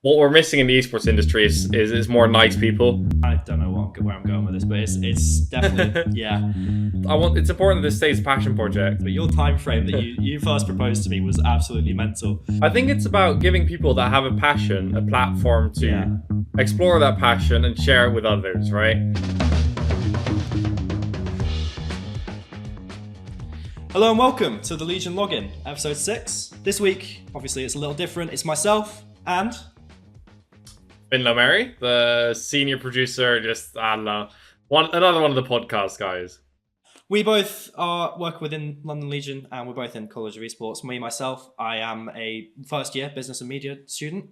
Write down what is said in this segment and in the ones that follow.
what we're missing in the esports industry is more nice people. I don't know where I'm going with this, but it's definitely yeah. It's important that this stays a passion project. But your time frame that you first proposed to me was absolutely mental. I think it's about giving people that have a passion a platform to explore that passion and share it with others, right? Hello and welcome to the Legion Login, episode 6. This week, obviously, it's a little different. It's myself and Finnlo, the senior producer, I don't know, another one of the podcast guys. We both are working within London Legion, and we're both in College of Esports. Myself, I am a first year business and media student.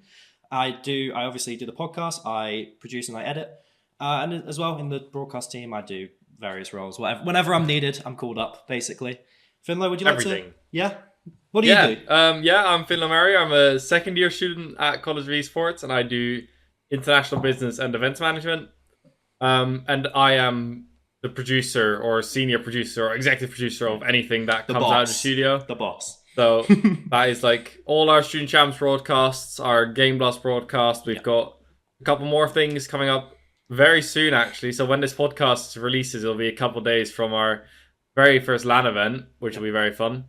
I obviously do the podcast, I produce and I edit, and as well in the broadcast team, I do various roles. Whenever I'm needed, I'm called up, basically. Finnlo, would you like to? Yeah. What do you do? I'm Finnlo. I'm a second year student at College of Esports, and I do international business and events management. And I am the producer or senior producer or executive producer of anything that comes out of the studio. The boss. So that is like all our Student Champs broadcasts, our Game Blast broadcast. We've got a couple more things coming up very soon, actually. So when this podcast releases, it'll be a couple days from our very first LAN event, which will be very fun.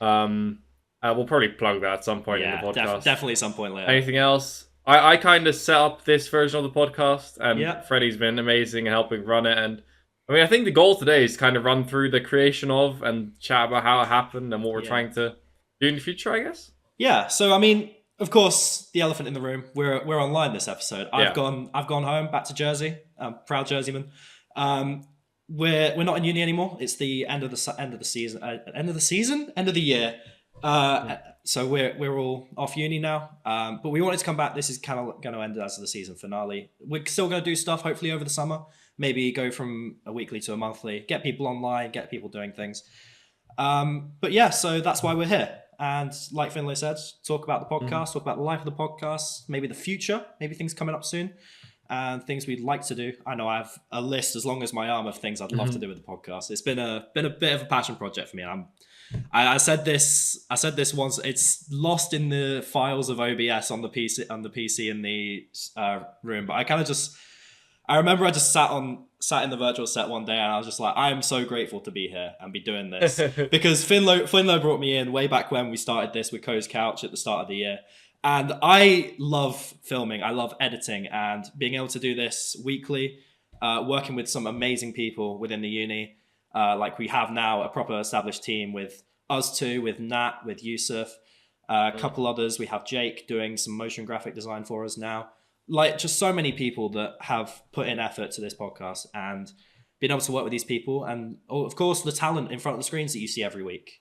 We'll probably plug that at some point in the podcast. Definitely some point later. Anything else? I kind of set up this version of the podcast, and Freddie's been amazing in helping run it. And I mean, I think the goal today is kind of run through the creation of and chat about how it happened and what we're trying to do in the future, I guess. Yeah. So I mean, of course, the elephant in the room. We're online this episode. I've gone home back to Jersey. I'm proud Jerseyman. We're not in uni anymore. It's the end of the season. End of the year. So we're all off uni now. But we wanted to come back. This is kind of going to end as the season finale. We're still going to do stuff hopefully over the summer. Maybe go from a weekly to a monthly. Get people online. Get people doing things. But yeah, so that's why we're here. And like Finnlo said, talk about the podcast. Talk about the life of the podcast. Maybe the future. Maybe things coming up soon. And things we'd like to do. I know I have a list as long as my arm of things I'd love to do with the podcast. It's been a bit of a passion project for me. I said this once. It's lost in the files of OBS on the PC in the room. But I remember I just sat in the virtual set one day and I was just like, I am so grateful to be here and be doing this because Finnlo brought me in way back when we started this with Co's Couch at the start of the year. And I love filming, I love editing, and being able to do this weekly, working with some amazing people within the uni, like we have now a proper established team with us two, with Nat, with Yousuf, a couple others. We have Jake doing some motion graphic design for us now. Like just so many people that have put in effort to this podcast and being able to work with these people. And of course, the talent in front of the screens that you see every week.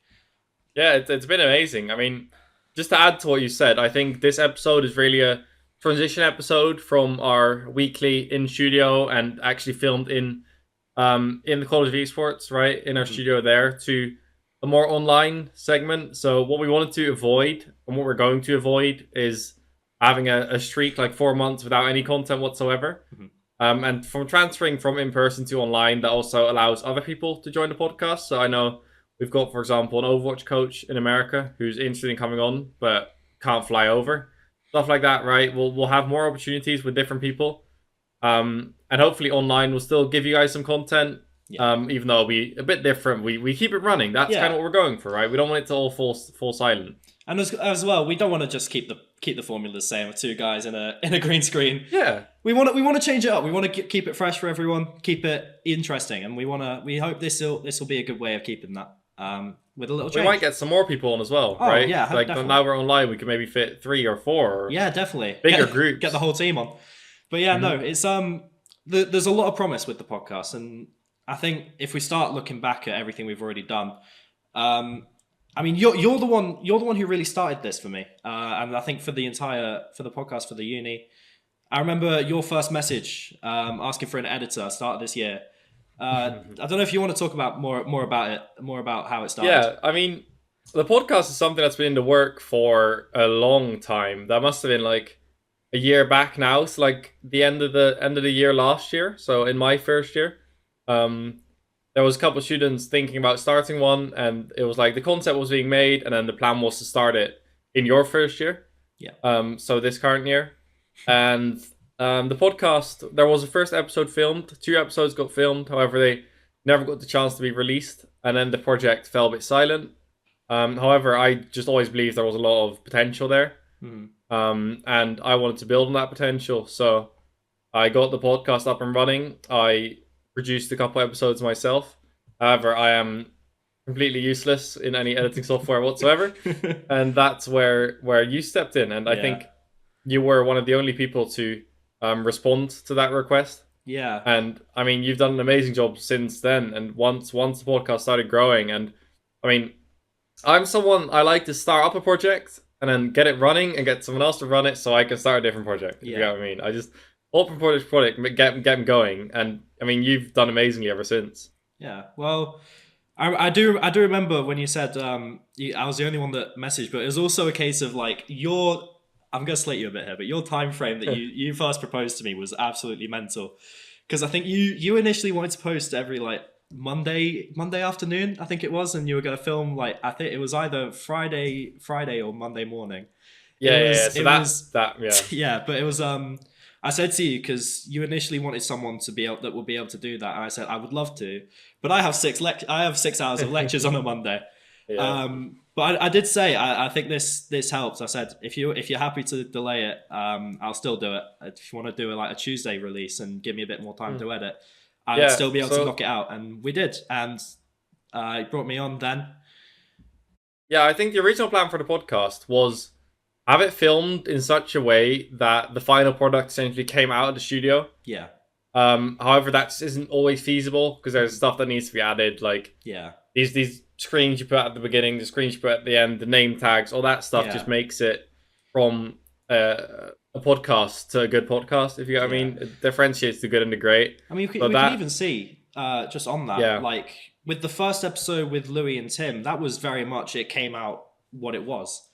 Yeah, it's been amazing. I mean, just to add to what you said, I think this episode is really a transition episode from our weekly in studio and actually filmed in the College of Esports, right, in our studio there, to a more online segment. So what we wanted to avoid and what we're going to avoid is having a streak like 4 months without any content whatsoever. And from transferring from in-person to online, that also allows other people to join the podcast. So I know we've got, for example, an Overwatch coach in America who's interested in coming on but can't fly over. Stuff like that, right? We'll have more opportunities with different people. And hopefully online will still give you guys some content, even though it'll be a bit different. We keep it running. That's kind of what we're going for, right? We don't want it to all fall silent. And as well, we don't want to just keep the formula the same of two guys in a green screen. Yeah. We want to change it up. We want to keep it fresh for everyone, keep it interesting, and we hope this will be a good way of keeping that. With a little change. We might get some more people on as well, right? Yeah, like definitely. Now we're online, we can maybe fit 3 or 4. Yeah, definitely. Bigger groups. Get the whole team on. But yeah, no, it's there's a lot of promise with the podcast, and I think if we start looking back at everything we've already done, I mean, you're the one who really started this for me, and I think for the podcast for the uni. I remember your first message asking for an editor start of this year. I don't know if you want to talk about more about how it started. Yeah, I mean, the podcast is something that's been in the work for a long time. That must have been like a year back now. It's like the end of the year last year. So in my first year, there was a couple of students thinking about starting one, and it was like the concept was being made, and then the plan was to start it in your first year. Yeah. So this current year. And the podcast, there was a first episode filmed, 2 episodes got filmed, however, they never got the chance to be released, and then the project fell a bit silent. However, I just always believed there was a lot of potential there, and I wanted to build on that potential, so I got the podcast up and running. I produced a couple episodes myself. However, I am completely useless in any editing software whatsoever, and that's where you stepped in, and I think you were one of the only people to respond to that request. Yeah. And I mean, you've done an amazing job since then. And once the podcast started growing, and I mean, I'm someone, I like to start up a project and then get it running and get someone else to run it so I can start a different project. You know what I mean? I just open project, get them going, and I mean, you've done amazingly ever since. Yeah. Well, I do remember when you said I was the only one that messaged, but it was also a case of like I'm gonna slate you a bit here, but your time frame that you first proposed to me was absolutely mental, because I think you initially wanted to post every like Monday afternoon, I think it was, and you were gonna film like, I think it was either Friday or Monday morning. Yeah. Yeah, but it was I said to you, because you initially wanted someone to be able that would be able to do that, and I said I would love to, but I have 6 hours of lectures on a Monday. Yeah. But I did say I think this helps. I said if you're happy to delay it, I'll still do it. If you want to do like a Tuesday release and give me a bit more time to edit, I'd still be able to knock it out, and we did. And it brought me on then. Yeah, I think the original plan for the podcast was have it filmed in such a way that the final product essentially came out of the studio. Yeah. However, that just isn't always feasible because there's stuff that needs to be added, like these screens you put at the beginning, the screens you put at the end, the name tags, all that stuff just makes it from a podcast to a good podcast, if you know what I mean. It differentiates the good and the great. I mean, we can even see just on that, like with the first episode with Louis and Tim, that was very much, it came out what it was.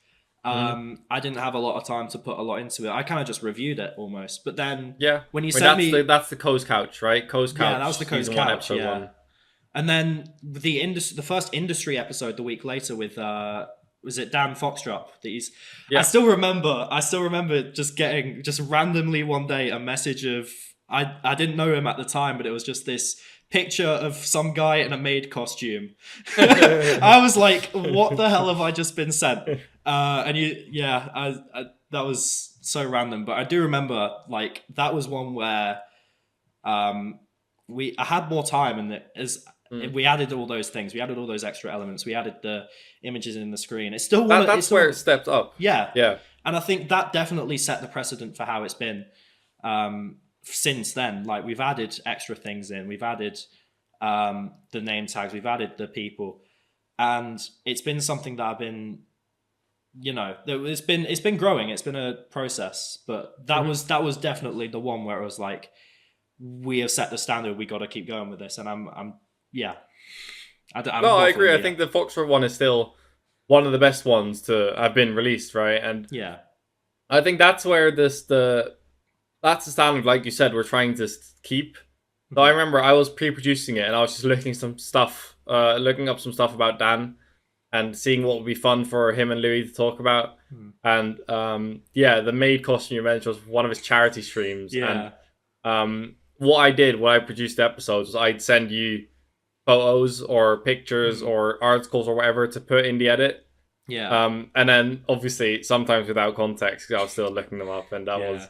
I didn't have a lot of time to put a lot into it. I kind of just reviewed it almost. But then when you sent me... That's the Co's Couch, right? Co's Couch. Yeah, that was the Co's Couch, one. And then the first industry episode the week later with... was it Dan Foxdrop? I still remember just randomly one day a message of... I didn't know him at the time, but it was just this picture of some guy in a maid costume. I was like, what the hell have I just been sent? And that was so random. But I do remember, like, that was one where I had more time, and we added all those things. We added all those extra elements. We added the images in the screen. It's still that's where it stepped up. Yeah. And I think that definitely set the precedent for how it's been since then. Like, we've added extra things in. We've added the name tags. We've added the people, and it's been something that I've been, it's been growing. It's been a process, but that was definitely the one where it was like, we have set the standard. We got to keep going with this, and I agree. I think the Foxtrot one is still one of the best ones to have been released, right? And I think that's where that's the standard, like you said, we're trying to keep. So I remember I was pre-producing it, and I was just looking up some stuff about Dan, and seeing what would be fun for him and Louis to talk about. And the maid costume you mentioned was one of his charity streams. And what I did when I produced the episodes was I'd send you photos or pictures or articles or whatever to put in the edit. And then obviously sometimes without context, because I was still looking them up, and that was...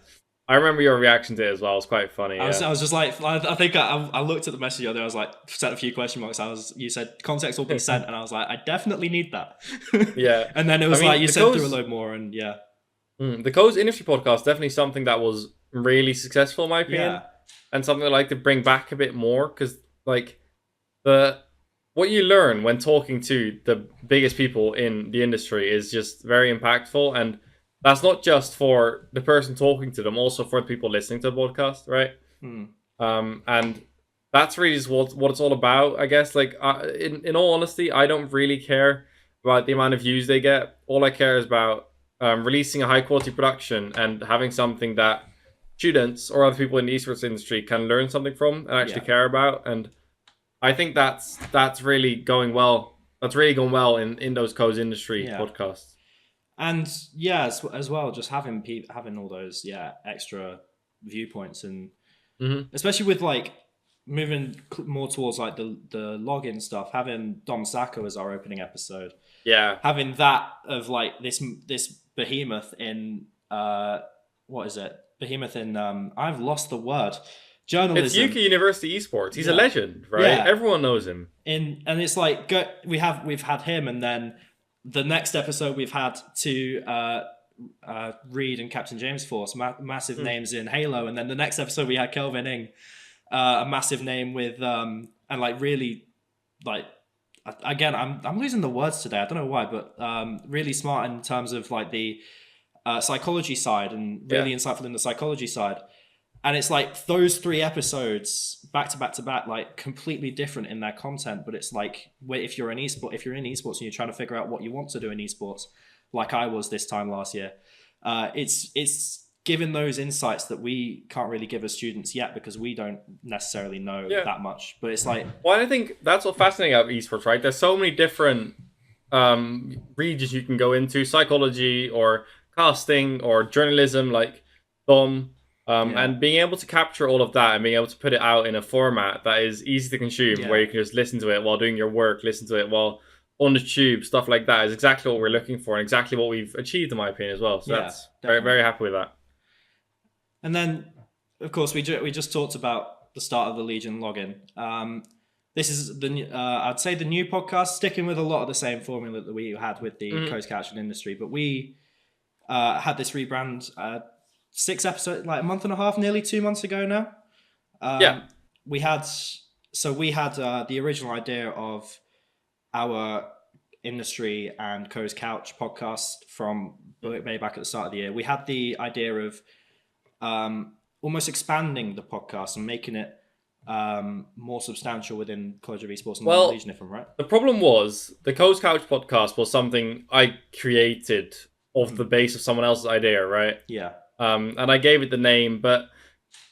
I remember your reaction to it as well. It was quite funny. I was just like, I think I looked at the message there. I was like, set a few question marks. You said context will be sent, and I was like, I definitely need that. And then it was like you sent through a load more, and the Co's Industry podcast definitely something that was really successful in my opinion, and something I like to bring back a bit more, because like what you learn when talking to the biggest people in the industry is just very impactful, and that's not just for the person talking to them, also for the people listening to the podcast, right? And that's really just what it's all about, I guess. Like, in all honesty, I don't really care about the amount of views they get. All I care is about releasing a high-quality production and having something that students or other people in the esports industry can learn something from and actually care about. And I think that's really going well. That's really gone well in those Co's Industry podcasts. And yeah, as well, just having all those extra viewpoints, and especially with like moving more towards like the login stuff, having Dom Sacco as our opening episode, Yeah. having that of like this behemoth in what is it? Behemoth in I've lost the word. It's Journalism. UK University Esports. He's a Yeah. legend, right? Yeah. Everyone knows him. And it's like we've had him, and then the next episode we've had to Reed and Captain James Force, massive names in Halo, and then the next episode we had Kelvin Ing, a massive name with and like really like again I'm losing the words today. I don't know why, but really smart in terms of like the psychology side, and really insightful in the psychology side. And it's like those 3 episodes back to back to back, like completely different in their content. But it's like if you're in esports and you're trying to figure out what you want to do in esports, like I was this time last year, it's given those insights that we can't really give as students yet, because we don't necessarily know that much. But it's like, well, I think that's what's fascinating about esports, right? There's so many different regions you can go into: psychology or casting or journalism, like Dom. And being able to capture all of that and being able to put it out in a format that is easy to consume, where you can just listen to it while doing your work, listen to it while on the tube, stuff like that, is exactly what we're looking for and exactly what we've achieved, in my opinion, as well. So that's very, very happy with that. And then, of course, we just talked about the start of the Legion login. This is I'd say the new podcast, sticking with a lot of the same formula that we had with the Coast Couch and Industry, but we had this rebrand 6 episodes, like a month and a half, nearly 2 months ago now. We had the original idea of our Industry and Co's Couch podcast from way back at the start of the year. We had the idea of almost expanding the podcast and making it more substantial within College of Esports and Legion, if I'm right. The problem was the Co's Couch podcast was something I created off the base of someone else's idea, right? Yeah. And I gave it the name, but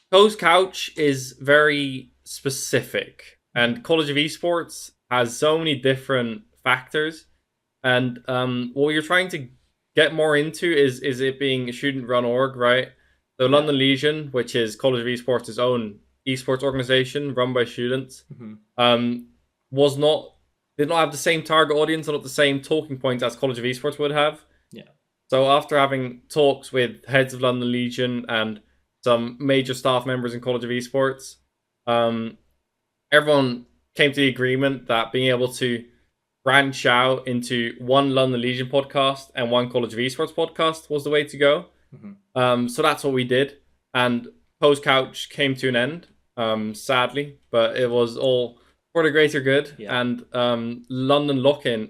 Co's Couch is very specific, and College of Esports has so many different factors. And what you're trying to get more into is it being a student-run org, right? So London Legion, which is College of Esports' own esports organization run by students, did not have the same target audience and not the same talking points as College of Esports would have. So after having talks with heads of London Legion and some major staff members in College of Esports, everyone came to the agreement that being able to branch out into one London Legion podcast and one College of Esports podcast was the way to go. So that's what we did. And Post Couch came to an end, sadly, but it was all for the greater good. And London Login.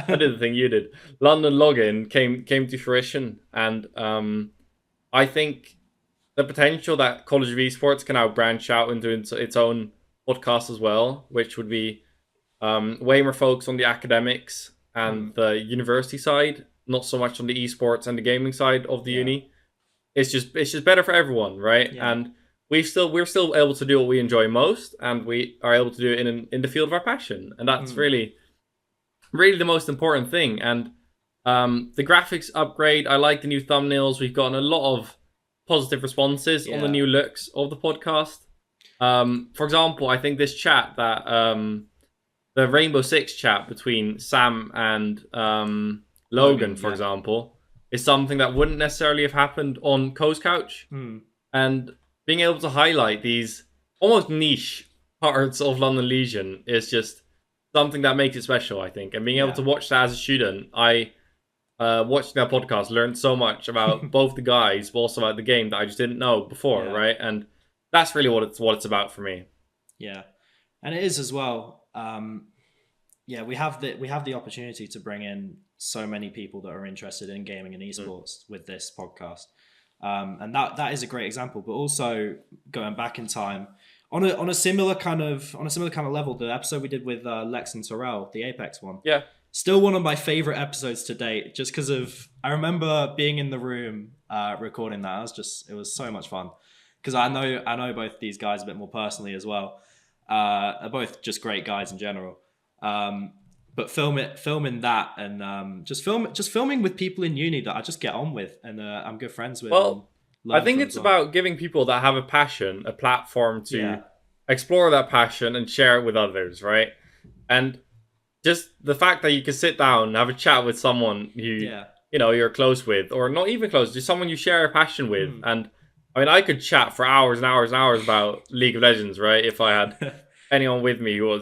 I did the thing you did. London Login came to fruition, and I think the potential that College of Esports can now branch out into its own podcast as well, which would be way more focused on the academics and the university side, not so much on the esports and the gaming side of the uni. It's just better for everyone, right? And we're still able to do what we enjoy most, and we are able to do it in the field of our passion, and that's really the most important thing. And the graphics upgrade, I like the new thumbnails. We've gotten a lot of positive responses on the new looks of the podcast. For example, I think this chat that the Rainbow Six chat between Sam and Logan, for example, is something that wouldn't necessarily have happened on Co's Couch. And being able to highlight these almost niche parts of London Legion is just something that makes it special, I think. And being able to watch that as a student, I watching that podcast learned so much about both the guys, but also about the game that I just didn't know before, right? And that's really what it's about for me. Yeah, and it is as well. We have the opportunity to bring in so many people that are interested in gaming and esports with this podcast. And that is a great example. But also going back in time on a similar kind of level, the episode we did with Lex and Terrell, the Apex one, still one of my favorite episodes to date, just because of I remember being in the room recording that. It was so much fun, because I know both these guys a bit more personally as well. They're both just great guys in general. but filming that, and just filming with people in uni that I just get on with, and I'm good friends with. And Well, I learn think from it's as well. about giving people that have a passion a platform to Yeah, explore that passion and share it with others, right? And just the fact that you can sit down and have a chat with someone who yeah, you're close with, or not even close, just someone you share a passion with. mm. And I mean, I could chat for hours and hours and hours about League of Legends, right? If I had anyone with me who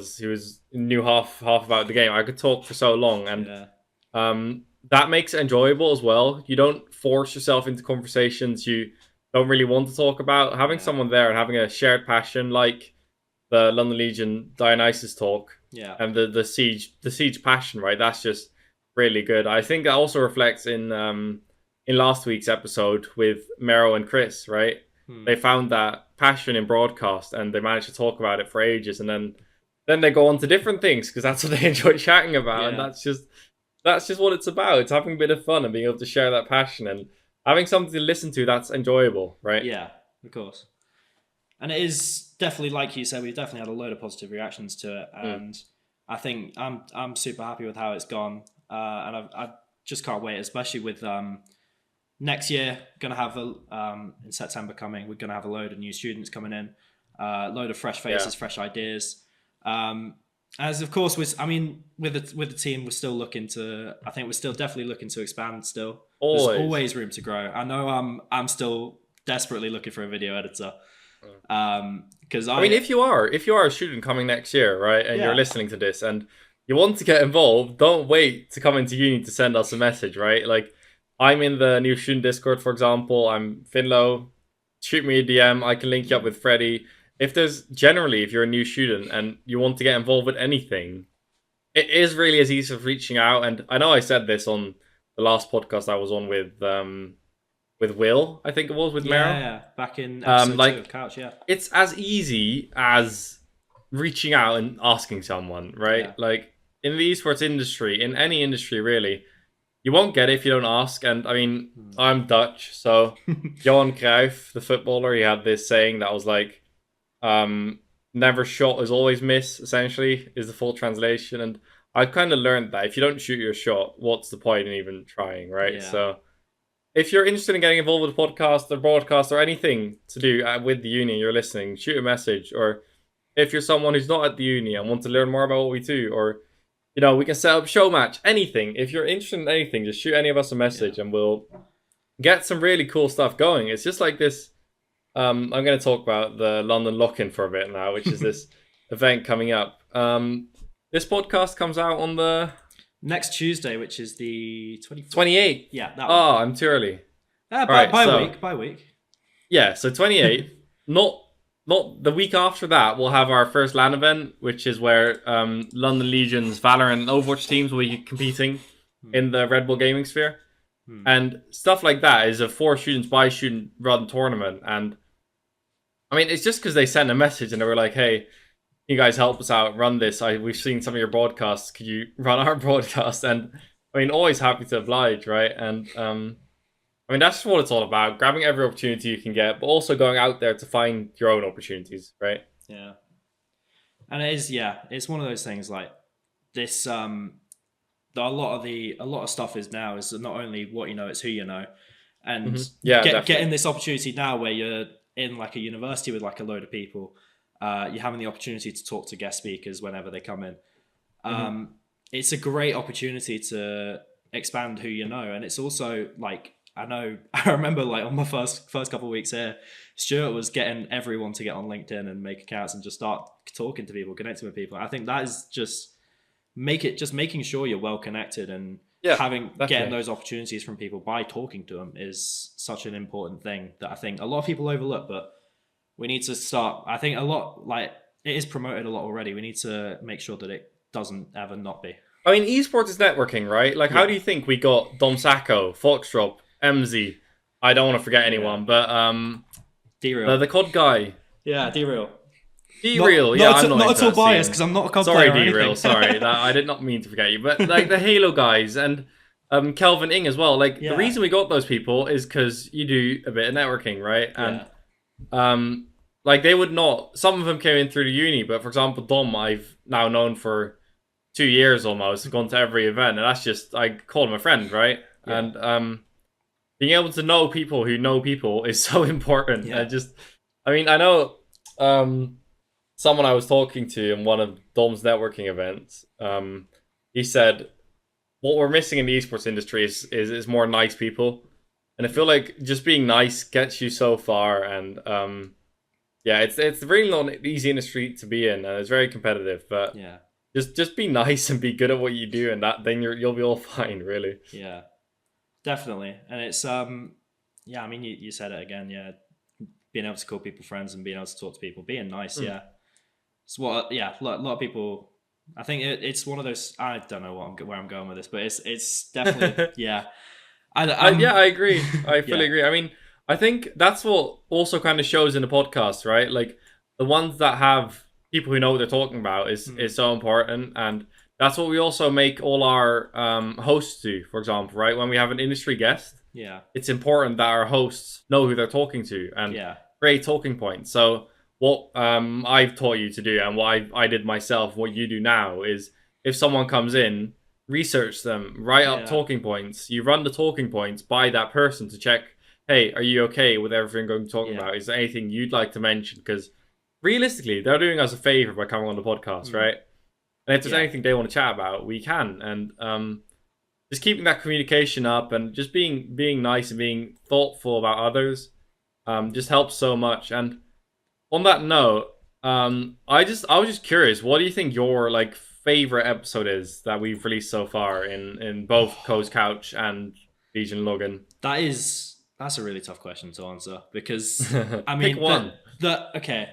knew half about the game, I could talk for so long. And yeah, that makes it enjoyable as well. You don't force yourself into conversations you don't really want to talk about. Having yeah, someone there and having a shared passion, like the London Legion Dionysus talk, yeah, and the siege passion, right? That's just really good. I think that also reflects in last week's episode with Mero and Chris, right? mm. They found that passion in broadcast, and they managed to talk about it for ages, and then they go on to different things because that's what they enjoy chatting about, and Yeah, that's just what it's about. It's having a bit of fun and being able to share that passion and having something to listen to that's enjoyable, right? yeah, of course. And it is definitely, like you said, we've definitely had a load of positive reactions to it, Mm. and I think I'm super happy with how it's gone, and I just can't wait, especially with next year. Gonna have in September coming, we're gonna have a load of new students coming in, a load of fresh Yeah, faces, fresh ideas. As of course, I mean, with the team, we're still looking to. I think we're still definitely looking to expand. Still, there's always. always room to grow. I know I'm still desperately looking for a video editor. Because I mean, if you are a student coming next year, right, and you're yeah, listening to this and you want to get involved, don't wait to come into uni to send us a message, right? Like, I'm in the new student Discord, for example. I'm Finnlo. Shoot me a DM. I can link you up with Freddie. If you're a new student and you want to get involved with anything, it is really as easy as reaching out. And I know I said this on the last podcast I was on with Will, I think it was with Mero. yeah, back in episode 2 of Like, Couch, yeah, it's as easy as reaching out and asking someone, right? yeah, Like, in the esports industry, in any industry really, you won't get it if you don't ask. And I mean, I'm Dutch, so Johan Cruyff, the footballer, he had this saying that was like, never shot is always miss, essentially, is the full translation. And I kind of learned that if you don't shoot your shot, what's the point in even trying, right? yeah, So if you're interested in getting involved with a podcast or broadcast or anything to do with the uni, you're listening, shoot a message. Or if you're someone who's not at the uni and want to learn more about what we do, or we can set up show match, anything. If you're interested in anything, just shoot any of us a message yeah. and we'll get some really cool stuff going. It's just like this. I'm going to talk about the London Lock-In for a bit now, which is this event coming up. This podcast comes out on the Next Tuesday, which is the 24th. 28th. Yeah, that one. Oh, I'm too early. By week. Yeah, so 28th. Not the week after that, we'll have our first LAN event, which is where London Legion's Valorant and Overwatch teams will be competing in the Red Bull Gaming Sphere. And stuff like that is a for students by student run tournament. And I mean, it's just because they sent a message and they were like, hey, you guys help us out, run this. We've seen some of your broadcasts. Could you run our broadcast? And I mean, always happy to oblige, right? And I mean, that's what it's all about. Grabbing every opportunity you can get, but also going out there to find your own opportunities, right? Yeah. And it's one of those things like this, a lot of stuff is not only what you know, it's who you know. And getting this opportunity now where you're in like a university with like a load of people, you're having the opportunity to talk to guest speakers whenever they come in. It's a great opportunity to expand who you know. And it's also like, I remember like on my first couple of weeks here, Stuart was getting everyone to get on LinkedIn and make accounts and just start talking to people, connecting with people. I think that is just making sure you're well connected and getting those opportunities from people by talking to them is such an important thing that I think a lot of people overlook, but we need to start. I think a lot, like, it is promoted a lot already. We need to make sure that it doesn't ever not be. I mean, esports is networking, right? Like, how do you think we got Dom Sacco, Foxdrop, MZ? I don't want to forget anyone, but D-Real. the COD guy. Yeah, D-Real. D-Real, I'm not at all biased because I'm not a COD player. Sorry, D-Real, sorry. I did not mean to forget you. But like the Halo guys and Kelvin Ing as well. Like, the reason we got those people is because you do a bit of networking, right? And like, they would not. Some of them came in through the uni, but for example, Dom, I've now known for 2 years almost, gone to every event, and that's just, I call him a friend, right? Yeah. And being able to know people who know people is so important. Yeah. I know someone I was talking to in one of Dom's networking events, he said, what we're missing in the esports industry is more nice people. And I feel like just being nice gets you so far. And yeah, it's really not an easy industry to be in, and it's very competitive. But Yeah. just be nice and be good at what you do, and then you'll be all fine, really. Yeah. Definitely. And it's yeah, I mean you said it again, yeah. Being able to call people friends and being able to talk to people, being nice, yeah. It's what, yeah, a lot of people. I think it's one of those. I don't know where I'm going with this, but it's definitely yeah. Yeah, I agree. I fully Yeah. agree. I mean, I think that's what also kind of shows in the podcast, right? Like the ones that have people who know what they're talking about is so important, and that's what we also make all our hosts do. For example, right, when we have an industry guest, Yeah. it's important that our hosts know who they're talking to and create talking points. So what I've taught you to do, and what I did myself, what you do now, is if someone comes in, research them, write up talking points. You run the talking points by that person to check, hey, are you okay with everything going talking about? Is there anything you'd like to mention? Because realistically, they're doing us a favor by coming on the podcast, right? And if there's anything they want to chat about, we can. And just keeping that communication up and just being nice and being thoughtful about others just helps so much. And on that note, I was just curious, what do you think your like favorite episode is that we've released so far in both Co's Couch and Legion Logan? That's a really tough question to answer, because I mean, pick one. Okay.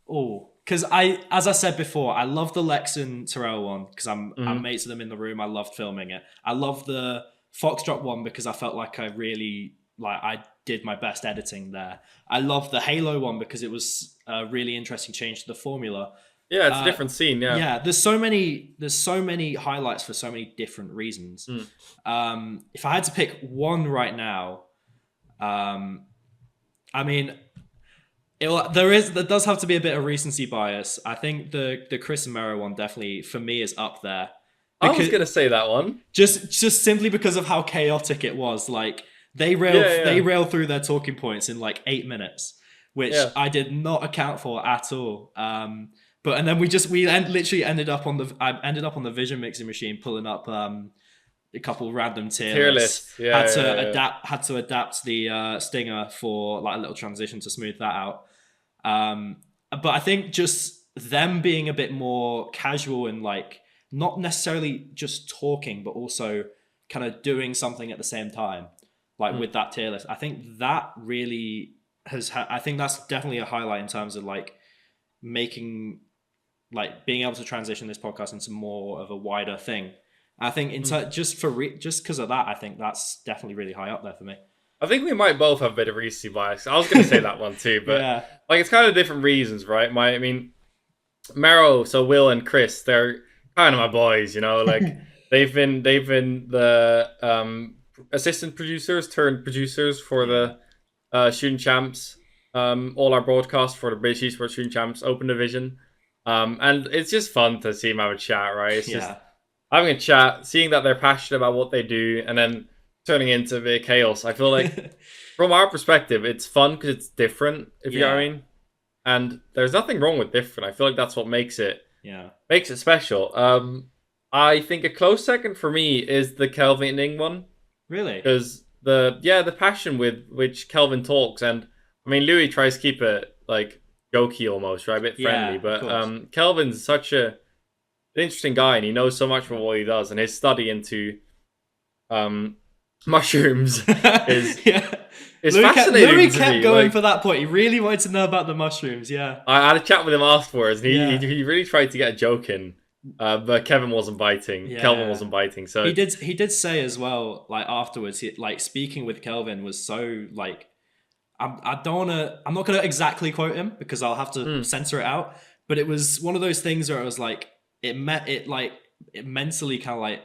Oh, because as I said before, I love the Lex and Terrell one because I'm mates with them in the room. I loved filming it. I love the Foxtrot one because I felt like I did my best editing there. I love the Halo one because it was a really interesting change to the formula. Yeah, it's a different scene. Yeah, yeah. There's so many highlights for so many different reasons. If I had to pick one right now, I mean, there does have to be a bit of recency bias. I think the Chris and Mero one definitely for me is up there. I was gonna say that one just simply because of how chaotic it was. Like they railed through their talking points in like 8 minutes, which I did not account for at all. But and then literally ended up on the Vision mixing machine pulling up a couple random tier lists. Had to adapt the stinger for like a little transition to smooth that out. But I think just them being a bit more casual and like not necessarily just talking, but also kind of doing something at the same time, like with that tier list. I think that really I think that's definitely a highlight in terms of like making, like being able to transition this podcast into more of a wider thing. I think just because of that, I think that's definitely really high up there for me. I think we might both have a bit of recency bias. I was going to say that one too, but like it's kind of different reasons, right? I mean, Mero, so Will and Chris, they're kind of my boys, you know. Like they've been the assistant producers turned producers for the Shooting Champs, all our broadcasts for the British Esports Shooting Champs Open Division, and it's just fun to see them have a chat, right? It's just having a chat, seeing that they're passionate about what they do, and then turning into a bit of chaos. I feel like from our perspective, it's fun because it's different, if you know what I mean. And there's nothing wrong with different. I feel like that's what makes it special. I think a close second for me is the Kelvin and Ning one. Really? Because the passion with which Kelvin talks, and I mean Louis tries to keep it like jokey almost, right? A bit friendly. But Kelvin's such an interesting guy, and he knows so much about what he does, and his study into mushrooms is fascinating. Louis kept going for that point. He really wanted to know about the mushrooms. Yeah, I had a chat with him afterwards, and he really tried to get a joke in, but Kevin wasn't biting. Kelvin wasn't biting. So he did say as well, like afterwards, like speaking with Kelvin was so like, I'm not gonna exactly quote him because I'll have to censor it out. But it was one of those things where it was like it mentally kind of like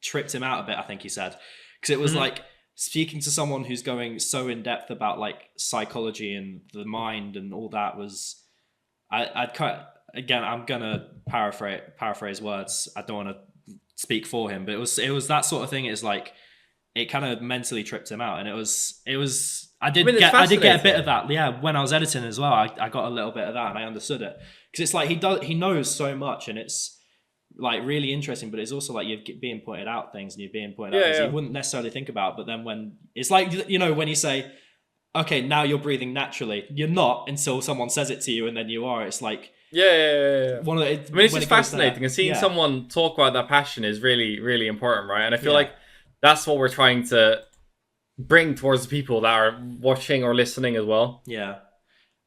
tripped him out a bit. I think he said. Because it was like speaking to someone who's going so in depth about like psychology and the mind and all that was, again, I'm gonna paraphrase words. I don't want to speak for him, but it was that sort of thing. It's like it kind of mentally tripped him out, and it was. I did get a bit of that. Yeah, when I was editing as well, I got a little bit of that, and I understood it because it's like he knows so much, and it's like really interesting, but it's also like you're being pointed out things, and you're being pointed out things you wouldn't necessarily think about. But then when it's like when you say, okay, now you're breathing naturally, you're not until someone says it to you, and then you are. It's like one of the, I mean, it's just fascinating, and seeing someone talk about that passion is really, really important, right? And I feel like that's what we're trying to bring towards the people that are watching or listening as well. Yeah.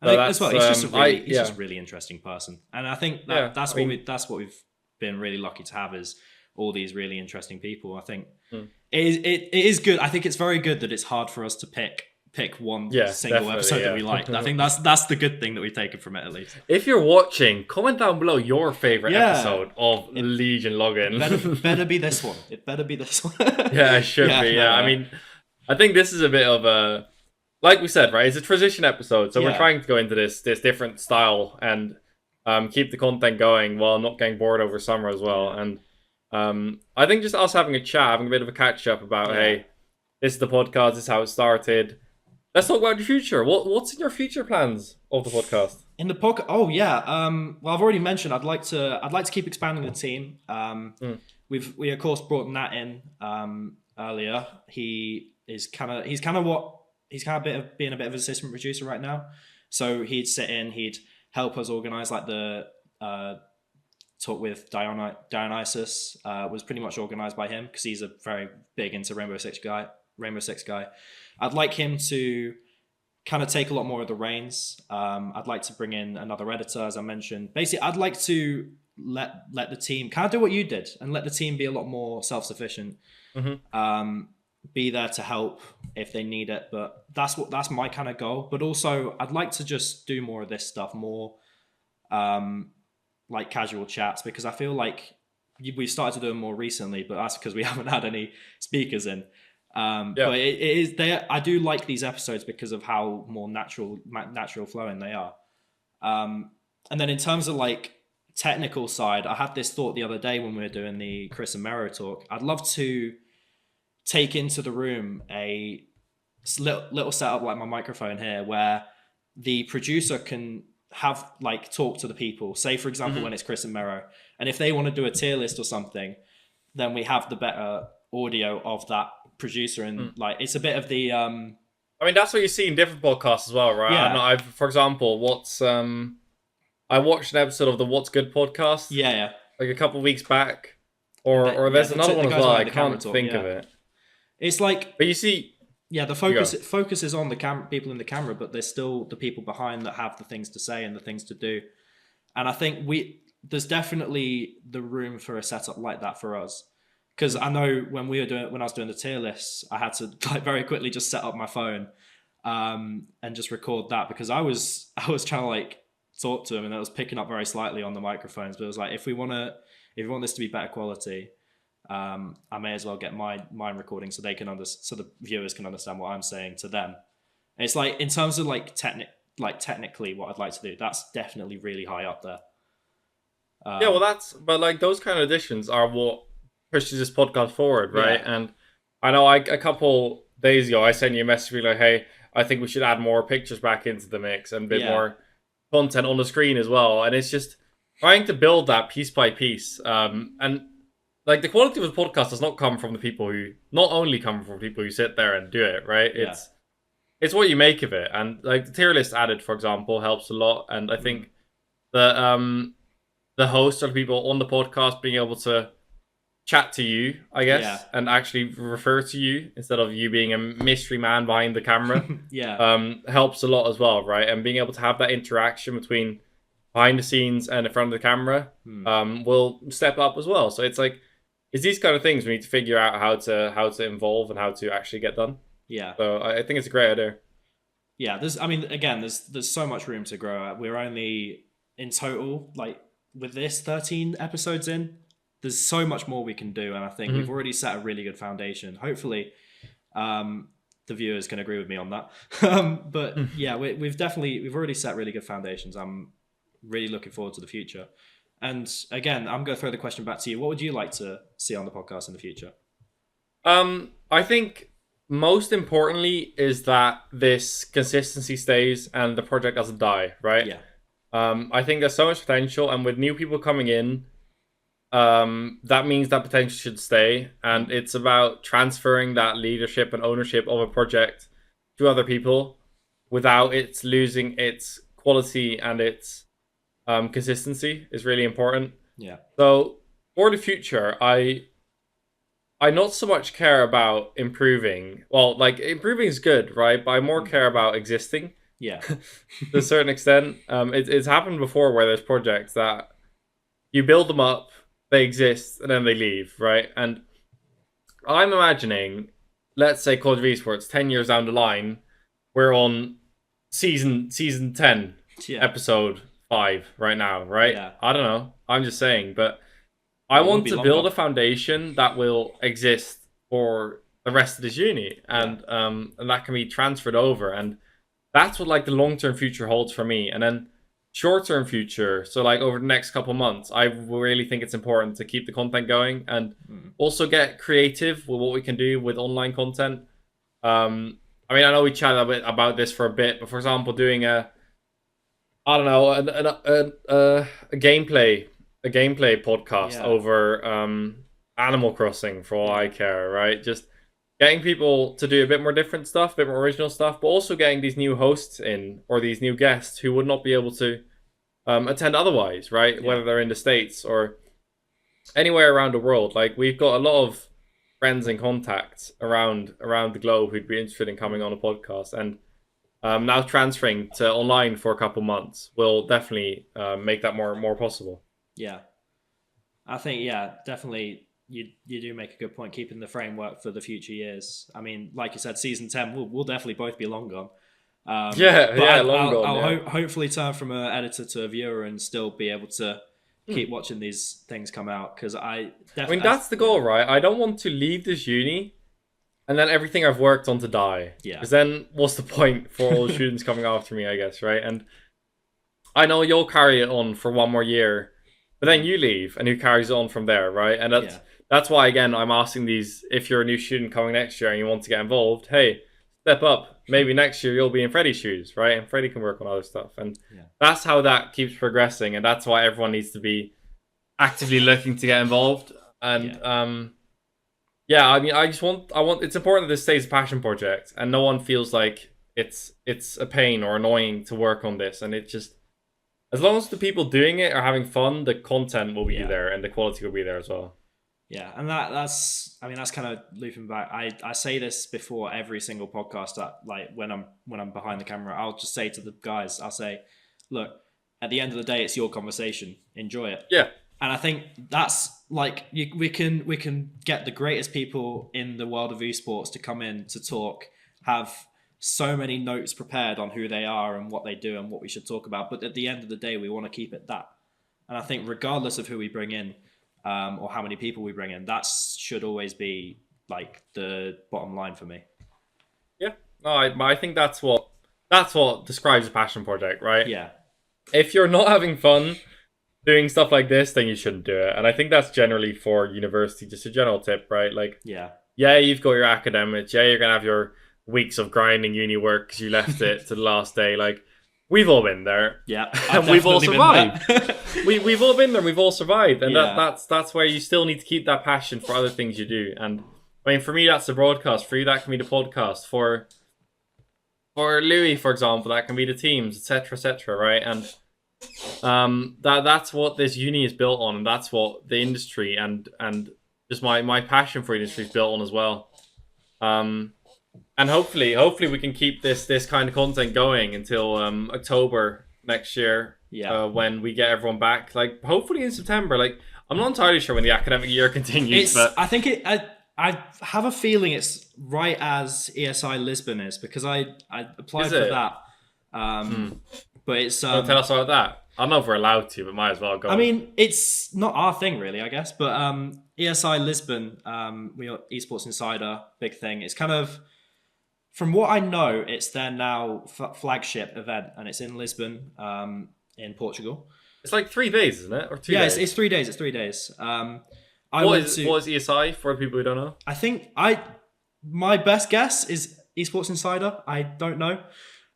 I think as well, he's just a really interesting person, and I think that's what we've been really lucky to have is all these really interesting people. I think it is good. I think it's very good that it's hard for us to pick one single episode that we liked. I think that's the good thing that we've taken from it, at least. If you're watching, comment down below your favorite episode of Legion Login. Better be this one. It better be this one. Yeah, it should be. Yeah, I mean, I think this is a bit of a, like we said, right? It's a transition episode, so we're trying to go into this different style and keep the content going while not getting bored over summer as well. And I think just us having a chat, having a bit of a catch up about, hey, this is the podcast, this is how it started. Let's talk about the future. What's in your future plans of the podcast? In the podcast, well, I've already mentioned I'd like to keep expanding the team. We of course brought Nat in earlier. He's kind of being a bit of an assistant producer right now. So he'd sit in, he'd help us organize like the talk with Dionysus was pretty much organized by him because he's a very big into Rainbow Six guy. I'd like him to kind of take a lot more of the reins. I'd like to bring in another editor, as I mentioned. Basically, I'd like to let the team kind of do what you did and let the team be a lot more self-sufficient. Be there to help if they need it, but that's my kind of goal. But also, I'd like to just do more of this stuff, more like casual chats, because I feel like we've started to do them more recently, but that's because we haven't had any speakers in. But it is there. I do like these episodes because of how more natural flowing they are. And then in terms of like technical side, I had this thought the other day when we were doing the Chris and Mero talk. I'd love to take into the room a little setup like my microphone here, where the producer can have like talk to the people. Say for example, when it's Chris and Mero, and if they want to do a tier list or something, then we have the better audio of that producer, and like it's a bit of the I mean, that's what you see in different podcasts as well, right? Yeah. I've for example, I watched an episode of the What's Good podcast. Yeah. Like a couple of weeks back, or there's another one as well. I can't think of it. It's like, but you see, the focus is on the people in the camera, but there's still the people behind that have the things to say and the things to do. And I think there's definitely the room for a setup like that for us. Because I know when I was doing the tier lists, I had to like very quickly just set up my phone and just record that, because I was trying to like talk to him and I was picking up very slightly on the microphones. But it was like, if we want this to be better quality, I may as well get mine recording so so the viewers can understand what I'm saying to them. And it's like, in terms of like technically what I'd like to do, that's definitely really high up there. But like those kind of additions are what pushes this podcast forward, right? And I know a couple days ago I sent you a message like, hey, I think we should add more pictures back into the mix and a bit more content on the screen as well. And it's just trying to build that piece by piece. And like the quality of the podcast does not come from the people who sit there and do it, right? It's what you make of it. And like the tier list added, for example, helps a lot. And I think the hosts or the people on the podcast being able to chat to you, I guess, and actually refer to you instead of you being a mystery man behind the camera, helps a lot as well, right? And being able to have that interaction between behind the scenes and in front of the camera will step up as well. So it's like, it's these kind of things we need to figure out how to involve and how to actually get done. Yeah. So I think it's a great idea. Yeah, there's so much room to grow. We're only in total, like with this 13 episodes in. There's so much more we can do, and I think we've already set a really good foundation. Hopefully, the viewers can agree with me on that. But yeah, we've already set really good foundations. I'm really looking forward to the future. And again, I'm going to throw the question back to you. What would you like to see on the podcast in the future? I think most importantly is that this consistency stays and the project doesn't die, right? Yeah. I think there's so much potential, and with new people coming in, that means that potential should stay, and it's about transferring that leadership and ownership of a project to other people without it losing its quality and its consistency is really important. Yeah. So for the future, I not so much care about improving. Well, like improving is good, right? But I more care about existing. Yeah. To a certain extent. It's happened before where there's projects that you build them up, they exist, and then they leave, right? And I'm imagining, let's say Call of Esports, 10 years down the line, we're on season 10, episode 5 right now, right? Yeah. I don't know. I'm just saying, but I want to build a foundation that will exist for the rest of this uni, and that can be transferred over, and that's what like the long-term future holds for me. And then short-term future, so like over the next couple months, I really think it's important to keep the content going and also get creative with what we can do with online content. I mean, I know we chatted a bit about this for a bit, but for example, doing a gameplay podcast over Animal Crossing for all I care, right? Just getting people to do a bit more different stuff, a bit more original stuff, but also getting these new hosts in or these new guests who would not be able to attend otherwise, right? Whether they're in the States or anywhere around the world. Like we've got a lot of friends and contacts around the globe who'd be interested in coming on a podcast, and now transferring to online for a couple months will definitely make that more possible. Yeah, I think definitely. You do make a good point, keeping the framework for the future years. I mean, like you said, season 10 we'll definitely both be long gone. Long gone. I'll hopefully turn from an editor to a viewer and still be able to keep watching these things come out, because I mean, that's the goal, right? I don't want to leave this uni and then everything I've worked on to die. Yeah. Because then what's the point for all the students coming after me, I guess, right? And I know you'll carry it on for one more year, but then you leave and who carries it on from there, right? And that's why, again, I'm asking these, if you're a new student coming next year and you want to get involved, hey, step up. Maybe next year you'll be in Freddie's shoes, right? And Freddie can work on other stuff. And that's how that keeps progressing. And that's why everyone needs to be actively looking to get involved. And I mean, it's important that this stays a passion project and no one feels like it's a pain or annoying to work on this. And it just, as long as the people doing it are having fun, the content will be there and the quality will be there as well. Yeah, and that's kind of looping back. I say this before every single podcast that, like, when I'm behind the camera, I'll just say to the guys, I'll say, look, at the end of the day, it's your conversation. Enjoy it. Yeah. And I think that's like we can get the greatest people in the world of esports to come in to talk, have so many notes prepared on who they are and what they do and what we should talk about. But at the end of the day, we want to keep it that. And I think regardless of who we bring in, or how many people we bring in, that should always be like the bottom line for me. Yeah, no, I think that's what describes a passion project, right? Yeah. If you're not having fun doing stuff like this, then you shouldn't do it. And I think that's generally for university, just a general tip, right? Like, you've got your academics. Yeah, you're gonna have your weeks of grinding uni work because you left it to the last day. Like, we've all been there. Yeah. And we've all survived. We've all been there, we've all survived. And that's where you still need to keep that passion for other things you do. And I mean, for me, that's the broadcast. For you, that can be the podcast. For Louis, for example, that can be the teams, etc., right? And that's what this uni is built on, and that's what the industry and just my passion for industry is built on as well. And hopefully we can keep this kind of content going until October next year. When we get everyone back, like hopefully in September. Like, I'm not entirely sure when the academic year continues, but I think I have a feeling it's right as ESI Lisbon is, because I applied for that. But it's tell us about that. I don't know if we're allowed to, but might as well go. I mean, it's not our thing really, I guess. But ESI Lisbon, we got Esports Insider, big thing. It's kind of, from what I know, it's their now flagship event, and it's in Lisbon. in Portugal. It's like 3 days, isn't it? Or 2 Yeah, days? it's 3 days. It's 3 days. What is ESI for people who don't know? I think my best guess is Esports Insider. I don't know.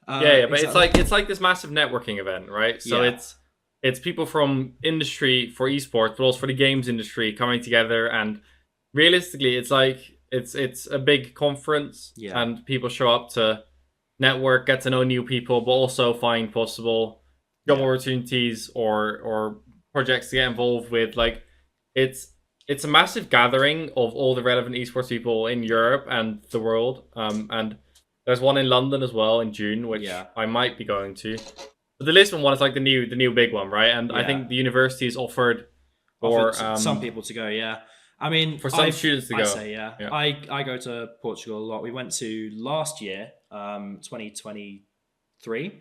Yeah, but exactly. it's like this massive networking event, right? So Yeah. it's people from industry for esports, but also for the games industry coming together. And realistically, it's like it's a big conference, Yeah. and people show up to network, get to know new people, but also find possible job opportunities or projects to get involved with. Like it's a massive gathering of all the relevant esports people in Europe and the world. And there's one in London as well in June, which I might be going to. But the Lisbon one is like the new big one, right? And I think the university is offered for some people to go. Yeah, I mean, for some students to go. I say I go to Portugal a lot. We went to last year, 2023.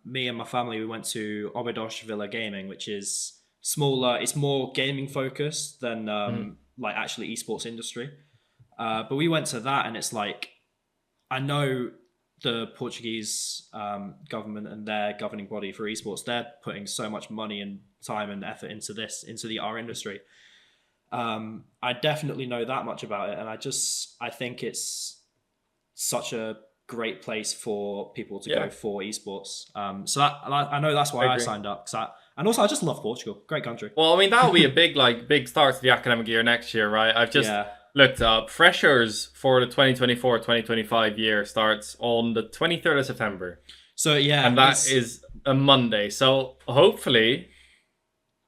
Me and my family, we went to Obidos Villa Gaming, which is smaller. It's more gaming focused than like actually esports industry. But we went to that, and it's like, I know the Portuguese government and their governing body for esports, they're putting so much money and time and effort into our industry. I definitely know that much about it, and I think it's such a great place for people to go for esports. So I know that's why I signed up, and also I just love Portugal, great country. Well, I mean, that'll be a big start to the academic year next year, right? I've just looked up freshers for the 2024-2025 year starts on the 23rd of September. So and that is a Monday. So hopefully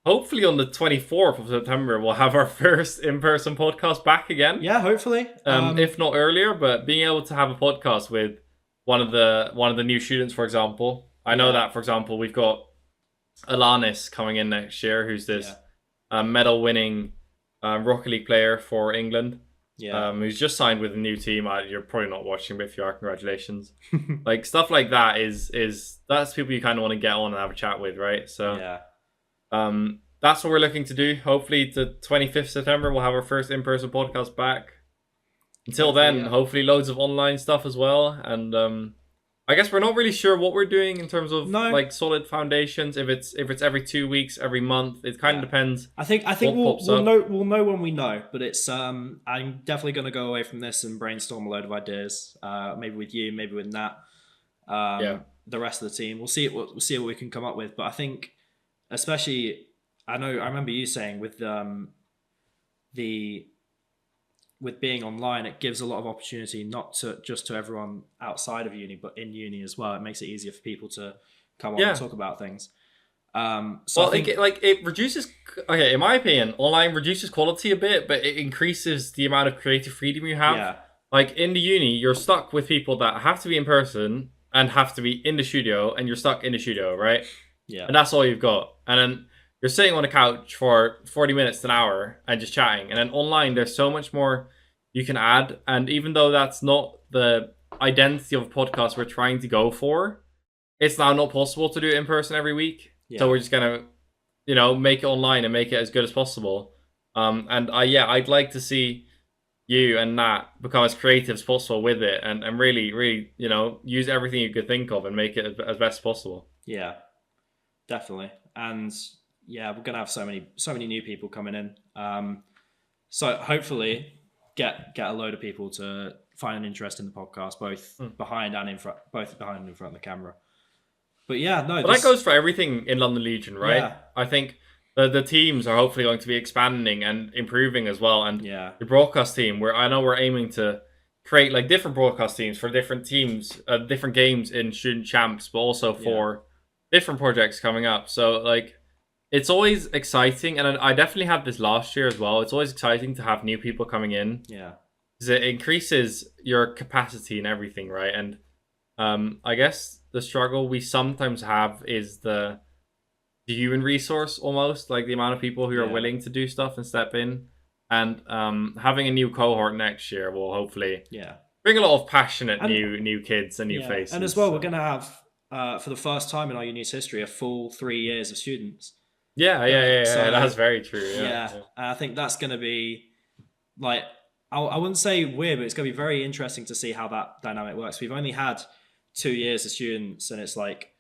on the 24th of September we'll have our first in-person podcast back again. Yeah, hopefully. If not earlier, but being able to have a podcast with one of the new students, for example. I know that, for example, we've got Alanis coming in next year, who's this medal winning Rocket League player for England. Who's just signed with a new team. You're probably not watching, but if you are, congratulations. Like stuff like that is that's people you kind of want to get on and have a chat with, right? So that's what we're looking to do. Hopefully the 25th September we'll have our first in-person podcast back. Until then, hopefully loads of online stuff as well. And I guess we're not really sure what we're doing in terms of like solid foundations. If it's every 2 weeks, every month, it kind of depends. I think we'll know when we know. But it's I'm definitely going to go away from this and brainstorm a load of ideas. Maybe with you, maybe with Nat. The rest of the team. We'll see what we can come up with. But I think, especially, I remember you saying with with being online, it gives a lot of opportunity, not just to everyone outside of uni, but in uni as well. It makes it easier for people to come on and talk about things. So I think it reduces. Okay, in my opinion, online reduces quality a bit, but it increases the amount of creative freedom you have. Yeah. Like in the uni, you're stuck with people that have to be in person and have to be in the studio, and you're stuck in the studio, right? Yeah. And that's all you've got. And then you're sitting on a couch for 40 minutes to an hour and just chatting. And then online, there's so much more you can add. And even though that's not the identity of a podcast we're trying to go for, it's now not possible to do it in person every week. Yeah. So we're just going to, make it online and make it as good as possible. And I'd like to see you and Nat become as creative as possible with it and really, really, use everything you could think of and make it as best as possible. Yeah, definitely. And we're gonna have so many new people coming in. So hopefully get a load of people to find an interest in the podcast, both behind and in front, both behind and in front of the camera. But that goes for everything in London Legion, right? Yeah. I think the teams are hopefully going to be expanding and improving as well. And the broadcast team, I know we're aiming to create like different broadcast teams for different teams, different games in student champs, but also for different projects coming up. So like, it's always exciting, and I definitely had this last year as well. It's always exciting to have new people coming in. Yeah, because it increases your capacity and everything, right? And I guess the struggle we sometimes have is the human resource, almost like the amount of people who are willing to do stuff and step in. And having a new cohort next year will hopefully bring a lot of passionate new kids and new faces. And as well, we're going to have for the first time in our uni's history a full 3 years of students. Yeah. So, that's very true. Yeah. I think that's going to be like, I wouldn't say weird, but it's going to be very interesting to see how that dynamic works. We've only had 2 years of students, and it's like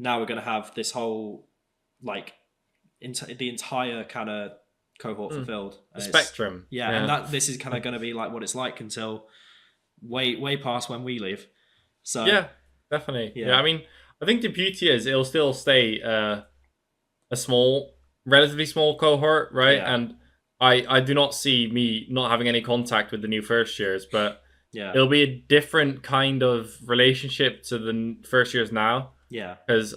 now we're going to have this whole like the entire kind of cohort fulfilled. The spectrum. Yeah, and this is kind of going to be like what it's like until way past when we leave. So yeah, definitely. Yeah, I mean, I think the beauty is it'll still stay a relatively small cohort, right? Yeah. And I do not see me not having any contact with the new first years, but it'll be a different kind of relationship to the first years now. Yeah, because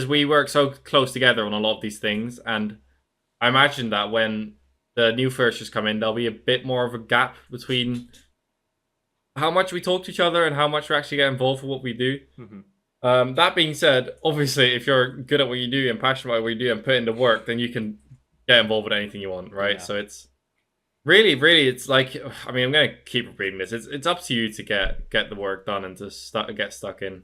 we work so close together on a lot of these things, and I imagine that when the new first years come in, there'll be a bit more of a gap between how much we talk to each other and how much we actually get involved with what we do. That being said, obviously, if you're good at what you do and passionate about what you do and put in the work, then you can get involved with anything you want, right? So it's really, it's like, I mean, I'm going to keep repeating this. It's up to you to get the work done and to get stuck in.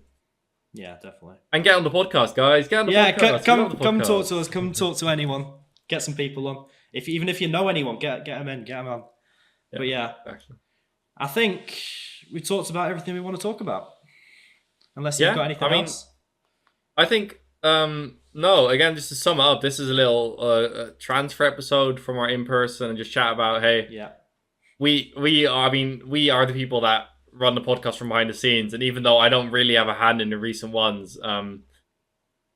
Yeah, definitely. And get on the podcast, guys. Get on the podcast. Come talk to us. Come talk to anyone. Get some people on. Even if you know anyone, get them in. Get them on. Yeah, but exactly. I think we talked about everything we want to talk about. Unless you've got anything else. I think no. Again, just to sum it up, this is a little transfer episode from our in person and just chat about we are the people that run the podcast from behind the scenes, and even though I don't really have a hand in the recent ones,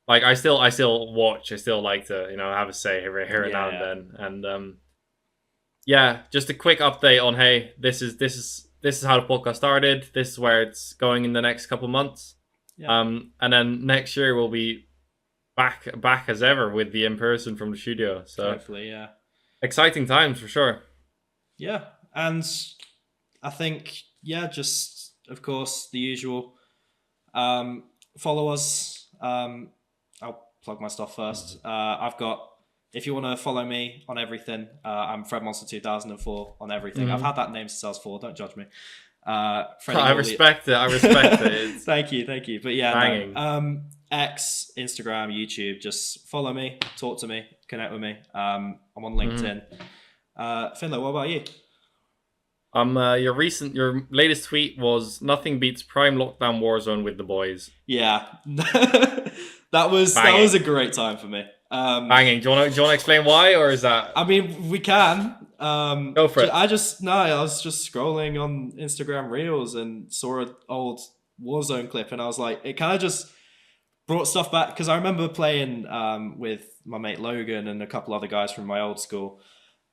like I still watch. I still like to have a say here and now and then. And just a quick update on this is how the podcast started. This is where it's going in the next couple months. And then next year we'll be back as ever with the in person from the studio. So hopefully, exciting times for sure. Yeah, and I think just of course the usual. Follow us. I'll plug my stuff first. I've got. If you want to follow me on everything, I'm FredMonster2004 on everything. I've had that name since I was 4. Don't judge me. Freddie, I respect it. Thank you. But X, Instagram, YouTube. Just follow me, talk to me, connect with me. I'm on LinkedIn. Finnlo, what about you? Your latest tweet was nothing beats Prime Lockdown Warzone with the boys. Yeah, that was a great time for me. Banging. Do you want to explain why, or is that? I mean, we can. Go for it. I was just scrolling on Instagram Reels and saw an old Warzone clip, and I was like, it kind of just brought stuff back because I remember playing with my mate Logan and a couple other guys from my old school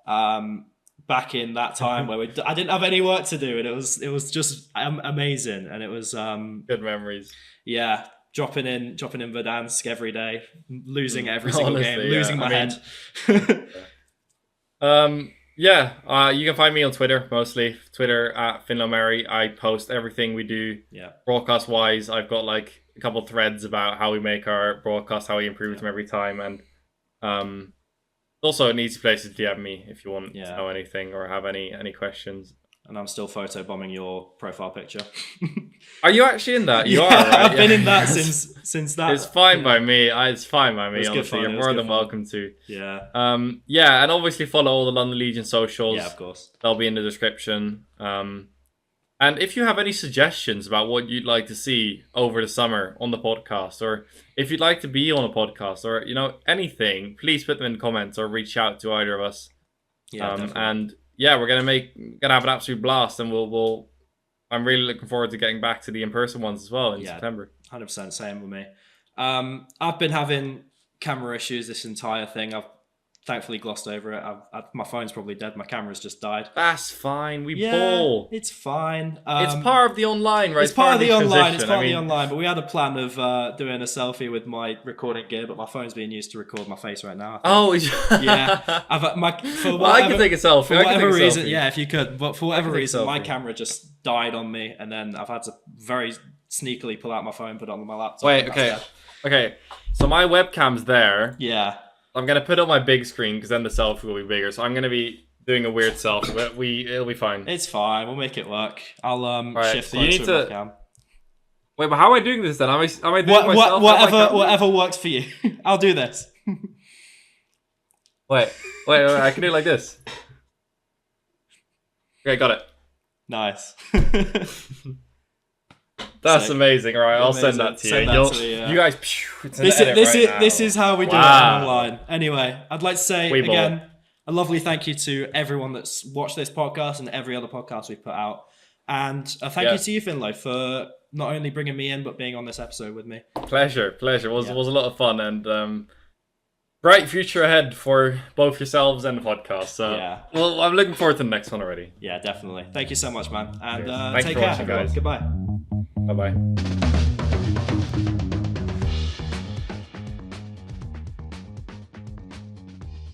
back in that time where I didn't have any work to do, and it was just amazing, and it was good memories. Yeah. Dropping in Verdansk every day, losing every single game, losing my head. You can find me on Twitter mostly. Twitter at FinloMary. I post everything we do. Broadcast wise, I've got like a couple threads about how we make our broadcast, how we improve them every time, and also an easy place to DM me if you want to know anything or have any questions. And I'm still photobombing your profile picture. Are you actually in that? You are, right? I've been in that since that. It's fine by me. It's fine by me, honestly. You're more than welcome to. Yeah. And obviously follow all the London Legion socials. Yeah, of course. They'll be in the description. And if you have any suggestions about what you'd like to see over the summer on the podcast, or if you'd like to be on a podcast, or anything, please put them in the comments or reach out to either of us. Yeah, definitely. And we're gonna have an absolute blast, and we'll. I'm really looking forward to getting back to the in-person ones as well in September. 100% same with me. I've been having camera issues this entire thing. I've thankfully glossed over it. My phone's probably dead. My camera's just died. That's fine. We ball. It's fine. It's part of the online, right? It's part of the online. It's part of the online. But we had a plan of doing a selfie with my recording gear, but my phone's being used to record my face right now. Oh, yeah. I can take a selfie. For whatever reason, if you could. But for whatever reason, my camera just died on me, and then I've had to very sneakily pull out my phone, put it on my laptop. Wait, okay. So my webcam's there. Yeah. I'm going to put up my big screen because then the selfie will be bigger. So I'm going to be doing a weird selfie, but it'll be fine. It's fine. We'll make it work. I'll shift so you need to... Webcam. Wait, but how am I doing this then? Am I doing myself? Whatever works for you. I'll do this. Wait. I can do it like this. Okay, got it. Nice. That's amazing. All right, I'll send that to you. You guys, this is how we do it online. Anyway, I'd like to say again a lovely thank you to everyone that's watched this podcast and every other podcast we've put out, and a thank you to you, Finnlo, for not only bringing me in but being on this episode with me. Pleasure. It was a lot of fun, and bright future ahead for both yourselves and the podcast. So well, I'm looking forward to the next one already. Yeah, definitely. Thank you so much, man, and take care, guys. Goodbye. Bye-bye.